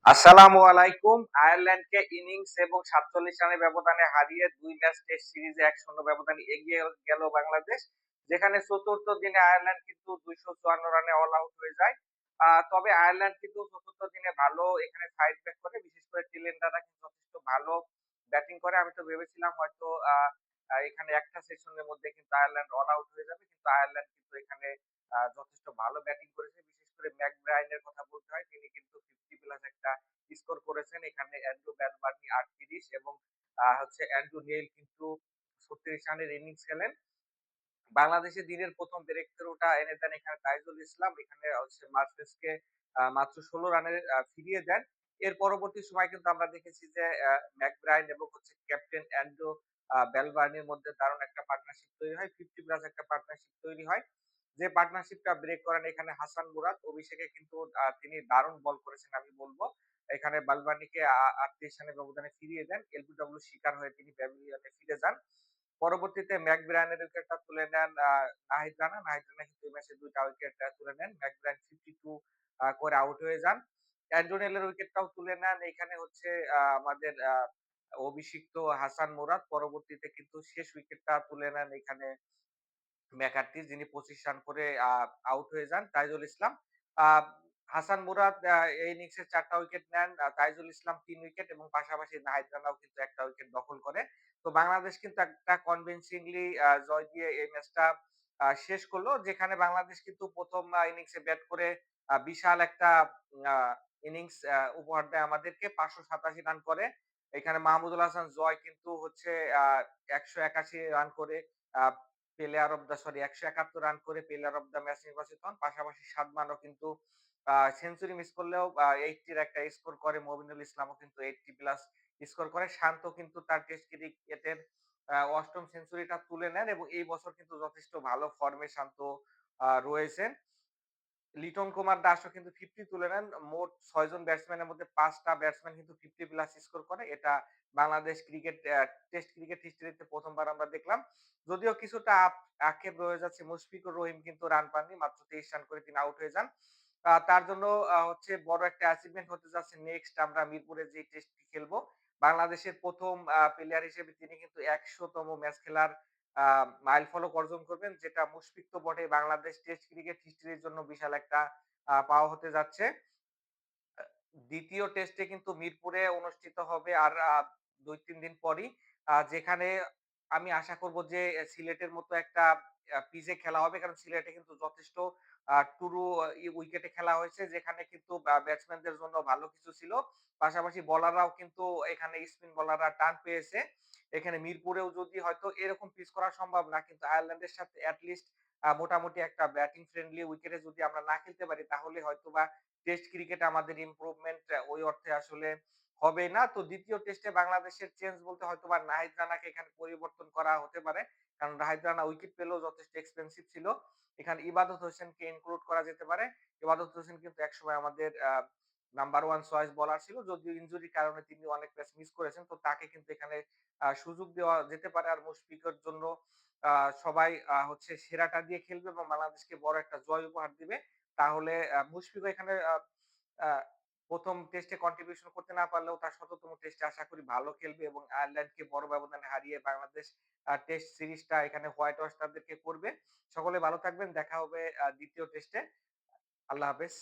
আসসালামু আলাইকুম। আয়ারল্যান্ডকে ইনিংস এবং ৪৭ রানের ব্যবধানে হারিয়ে ২ ম্যাচ টেস্ট সিরিজে ১-০ ব্যবধানে এগিয়ে গেল বাংলাদেশ। যেখানে ৪র্থ দিনে আয়ারল্যান্ড কিন্তু ২৫৪ রানে অল আউট হয়ে যায়। তবে আয়ারল্যান্ড কিন্তু ৪র্থ দিনে ভালো এখানে ফাইট ব্যাক করে। বিশেষ করে টিলেন্ডারা কিন্তু যথেষ্ট ভালো ব্যাটিং করে। আমি তো ভেবেছিলাম হয়তো আ আ এখানে একটা সেশনের মধ্যে কিন্তু আয়ারল্যান্ড অল আউট হয়ে যাবে। কিন্তু আয়ারল্যান্ড কিন্তু এখানে যথেষ্ট ভালো ব্যাটিং করেছে। বিশেষ করে ম্যাকব্রায়ানের কথা বলতে হয়। তিনি কিন্তু 50 প্লাস একটা স্কোর করেছেন। এখানে অ্যান্ড্রু বেলবার্নি ৩৮ এবং হচ্ছে অ্যান্ড্রু নেইল কিন্তু ৩৬ রানের ইনিংস খেলেন। বাংলাদেশে দিনের ১ম ব্রেক থ্রুটা এনে দেন এখানে তাইজুল ইসলাম। এখানে হচ্ছে মার্ফেজকে মাত্র ১৬ রানে ফিরিয়ে দেন। এর পরবর্তী সময় কিন্তু আমরা দেখেছি যে ম্যাকব্রায়ান এবং হচ্ছে ক্যাপ্টেন অ্যান্ড্রু বেলবার্নির মধ্যে দারুণ একটা পার্টনারশিপ তৈরি হয়। 50 প্লাস একটা পার্টনারশিপ তৈরি হয়। যে পার্টনারশিপটা ব্রেক করেন এখানে হাসান মুরাদ। অভিষেকে কিন্তু তিনি দারুণ বল করেছেন আমি বলব। এখানে বালবার্নিকে ৩৮ রানের ব্যবধানে ফিরিয়ে দেন। এলবিডব্লিউ শিকার হয়ে তিনি প্যাভিলিয়নে ফিরে যান। পরবর্তীতে ম্যাকব্রায়ানের উইকেটটা তুলে নেন নাহিদ রানা। নাহিদ রানা কিন্তু এই ম্যাচে ২ টা উইকেট তুলে নেন। ম্যাকব্রায়ান 52 করে আউট হয়ে যান। অ্যান্ড্রু নেলের উইকেটটাও তুলে নেন। এখানে হচ্ছে আমাদের অভিষিক্ত হাসান মুরাদ। পরবর্তীতে কিন্তু শেষ উইকেটটা তুলে নেন এখানে ম্যাকার্থি, যিনি ২৫ রান করে আউট হয়ে যান। তাইজুল ইসলাম। আ হাসান মুরাদ এই ইনিংসে ৪ টা উইকেট নেন। তাইজুল ইসলাম ৩ উইকেট এবং পাশাপাশি নাহিদ রানাও কিন্তু ১ টা উইকেট দখল করে। তো বাংলাদেশ কিন্তু একটা কনভিনসিংলি জয় দিয়ে এই ম্যাচটা শেষ করলো। যেখানে বাংলাদেশ কিন্তু ১ম ইনিংসে ব্যাট করে বিশাল একটা আ ইনিংস উপহার দেয় আমাদেরকে। ৫৮৭ রান করে। এখানে মাহমুদুল হাসান জয় কিন্তু হচ্ছে আ ১৮১ রান করে a player of the ১৭১ run করে প্লেয়ার অফ দ্যা ম্যাচ নির্বাচিত হন। পাশাপাশি সাদমানও কিন্তু সেঞ্চুরি মিস করলেও ৮০ এর একটা স্কোর করে। মবিনুল ইসলামও কিন্তু ৮০ প্লাস স্কোর করে। শান্ত কিন্তু তার টেস্ট ক্রিকেটের ৮ম সেঞ্চুরিটা তুলে নেন এবং এই বছর কিন্তু যথেষ্ট ভালো ফর্মে শান্ত রয়েছেন। লিটন কুমার দাসও কিন্তু 50 তুলে নেন। মোট ৬ জন ব্যাটসম্যানের মধ্যে ৫ টা ব্যাটসম্যান কিন্তু 50 প্লাস স্কোর করে। এটা বাংলাদেশ ক্রিকেট টেস্ট ক্রিকেট হিস্ট্রিতে ১ম বার আমরা দেখলাম। যদিও কিছুটা আক্ষেপ রয়ে যাচ্ছে, মুশফিকুর রহিম কিন্তু রান পাননি। মাত্র ২৩ রান করে তিনি আউট হয়ে যান। তার জন্য হচ্ছে বড় একটা অ্যাচিভমেন্ট হতে যাচ্ছে নেক্সট আমরা মিরপুরে যে টেস্টটি খেলবো। বাংলাদেশের ১ম প্লেয়ার হিসেবে তিনি কিন্তু ১০০ তম ম্যাচ খেলার আ মাইলফলক অর্জন করবেন, যেটা মুশফিক তো বটেই, বাংলাদেশ টেস্ট ক্রিকেট হিস্ট্রির জন্য বিশাল একটা পাওয়া হতে যাচ্ছে। আ ২য় টেস্টে কিন্তু মিরপুরে অনুষ্ঠিত হবে আর ২-৩ দিন পরই। যেখানে আমি আশা করব যে সিলেটের মতো একটা পিচে খেলা হবে। কারণ সিলেটে কিন্তু যথেষ্ট টুরু উইকেটে খেলা হয়েছে। যেখানে কিন্তু ব্যাটসম্যানদের জন্য ভালো কিছু ছিল। পাশাপাশি বোলাররাও কিন্তু এখানে স্পিন বোলাররা টান পেয়েছে। এখানে মিরপুরেও যদি হয়তো এরকম পিচ করা সম্ভব না। কিন্তু আয়ারল্যান্ডের সাথে এট লিস্ট মোটামুটি একটা ব্যাটিং ফ্রেন্ডলি উইকেটে যদি আমরা না খেলতে পারি তাহলে হয়তোবা টেস্ট ক্রিকেটে আমাদের ইমপ্রুভমেন্ট ওই অর্থে আসলে হবে না। তো ২য় টেস্টে বাংলাদেশের চেঞ্জ বলতে হয়তোবা নাহিদ রানাকে এখানে পরিবর্তন করা হতে পারে। কারণ নাহিদ রানা উইকেট পেলেও যথেষ্ট এক্সপেনসিভ ছিল। এখানে ইবাদত হোসেনকে ইনক্লুড করা যেতে পারে। ইবাদত হোসেন কিন্তু একসময় আমাদের নাম্বার 1 চয়েস বোলার ছিল। যদিও ইনজুরির কারণে তিনি অনেক ম্যাচ মিস করেছেন। তো তাকে কিন্তু এখানে সুযোগ দেওয়া যেতে পারে। আর মুশফিকের জন্য আ সবাই হচ্ছে সেরাটা দিয়ে খেলবে এবং বাংলাদেশকে বড় একটা জয় উপহার দিবে। তাহলে মুশফিকও এখানে আ ১ম টেস্টে কন্ট্রিবিউশন করতে না পারলেও তার ১৭তম টেস্টে আশা করি ভালো খেলবে এবং আয়ারল্যান্ডকে বড় ব্যবধানে হারিয়ে বাংলাদেশ টেস্ট সিরিজটা এখানে হোয়াইট ওয়াশ তাদেরকে করবে। সকলে ভালো থাকবেন। দেখা হবে ২য় টেস্টে। আল্লাহ হাফেজ।